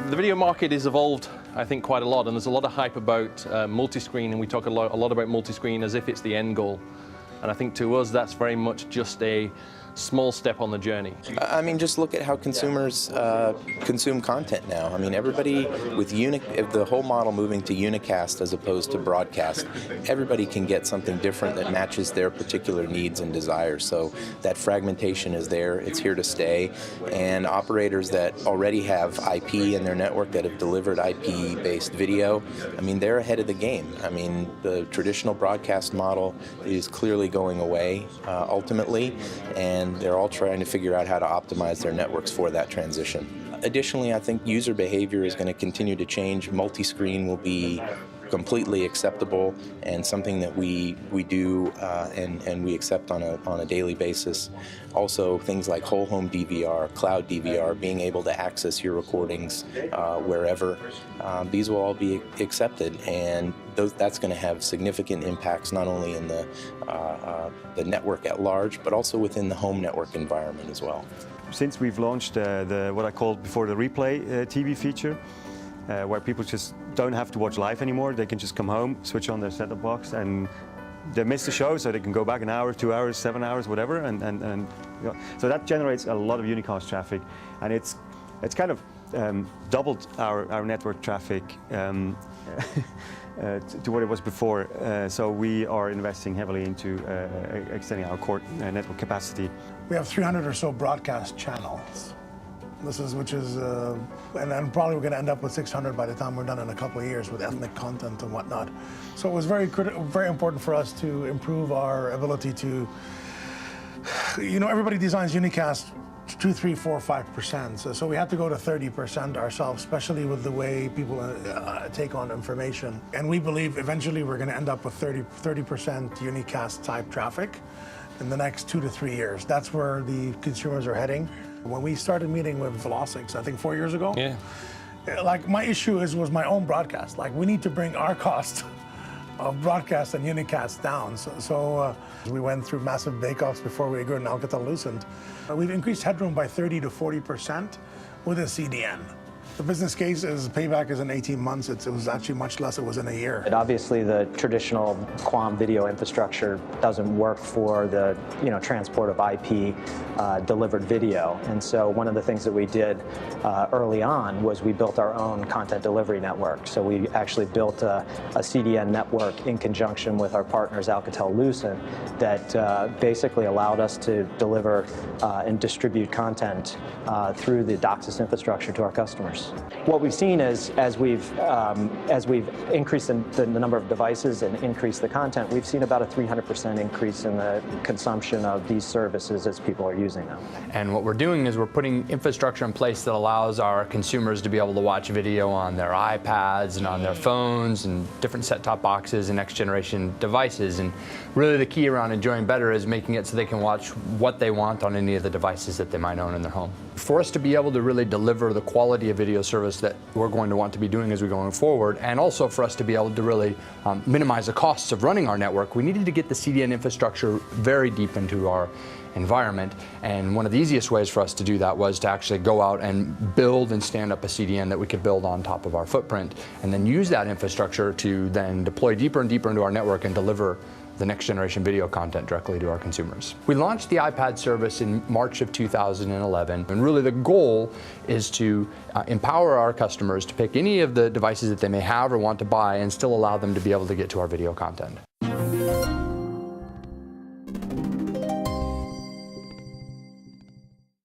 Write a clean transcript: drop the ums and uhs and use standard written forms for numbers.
The video market has evolved, I think, quite a lot, and there's a lot of hype about multi-screen, and we talk a lot about multi-screen as if it's the end goal. And I think to us, that's very much just a small step on the journey. I mean, just look at how consumers consume content now. I mean, everybody with the whole model moving to unicast as opposed to broadcast, everybody can get something different that matches their particular needs and desires. So that fragmentation is there, it's here to stay, and operators that already have IP in their network that have delivered IP-based video, I mean, they're ahead of the game. I mean, the traditional broadcast model is clearly going away ultimately, and they're all trying to figure out how to optimize their networks for that transition. Additionally, I think user behavior is going to continue to change. Multi-screen will be completely acceptable and something that we do and we accept on a daily basis. Also, things like whole home DVR, cloud DVR, being able to access your recordings wherever, these will all be accepted, and that's going to have significant impacts not only in the network at large, but also within the home network environment as well. Since we've launched what I called before the replay TV feature, where people just don't have to watch live anymore. They can just come home, switch on their set-top box, and they miss the show, so they can go back an hour, 2 hours, 7 hours, whatever. And you know, so that generates a lot of unicast traffic, and it's kind of doubled our network traffic to what it was before. So we are investing heavily into extending our core network capacity. We have 300 or so broadcast channels. And probably we're going to end up with 600 by the time we're done in a couple of years with ethnic content and whatnot. So it was very important for us to improve our ability to, you know, everybody designs unicast 2, 3, 4, 5%. So we had to go to 30% ourselves, especially with the way people take on information. And we believe eventually we're going to end up with 30% unicast type traffic in the next 2 to 3 years. That's where the consumers are heading. When we started meeting with Velocics, I think 4 years ago, yeah, like my issue was my own broadcast. Like, we need to bring our cost of broadcast and unicast down. So we went through massive bake-offs before we agreed on alcatel-lucent. We've increased headroom by 30 to 40% with a CDN. The business case is payback is in 18 months. It was actually much less. It was in a year. And obviously, the traditional QAM video infrastructure doesn't work for the transport of IP delivered video. And so one of the things that we did early on was we built our own content delivery network. So we actually built a CDN network in conjunction with our partners Alcatel-Lucent that basically allowed us to deliver and distribute content through the DOCSIS infrastructure to our customers. What we've seen is, as we've increased the number of devices and increased the content, we've seen about a 300% increase in the consumption of these services as people are using them. And what we're doing is we're putting infrastructure in place that allows our consumers to be able to watch video on their iPads and on their phones and different set-top boxes and next-generation devices. And really the key around enjoying better is making it so they can watch what they want on any of the devices that they might own in their home. For us to be able to really deliver the quality of video service that we're going to want to be doing as we're going forward, and also for us to be able to really minimize the costs of running our network, we needed to get the CDN infrastructure very deep into our environment. And one of the easiest ways for us to do that was to actually go out and build and stand up a CDN that we could build on top of our footprint, and then use that infrastructure to then deploy deeper and deeper into our network and deliver the next generation video content directly to our consumers. We launched the iPad service in March of 2011, and really the goal is to empower our customers to pick any of the devices that they may have or want to buy and still allow them to be able to get to our video content.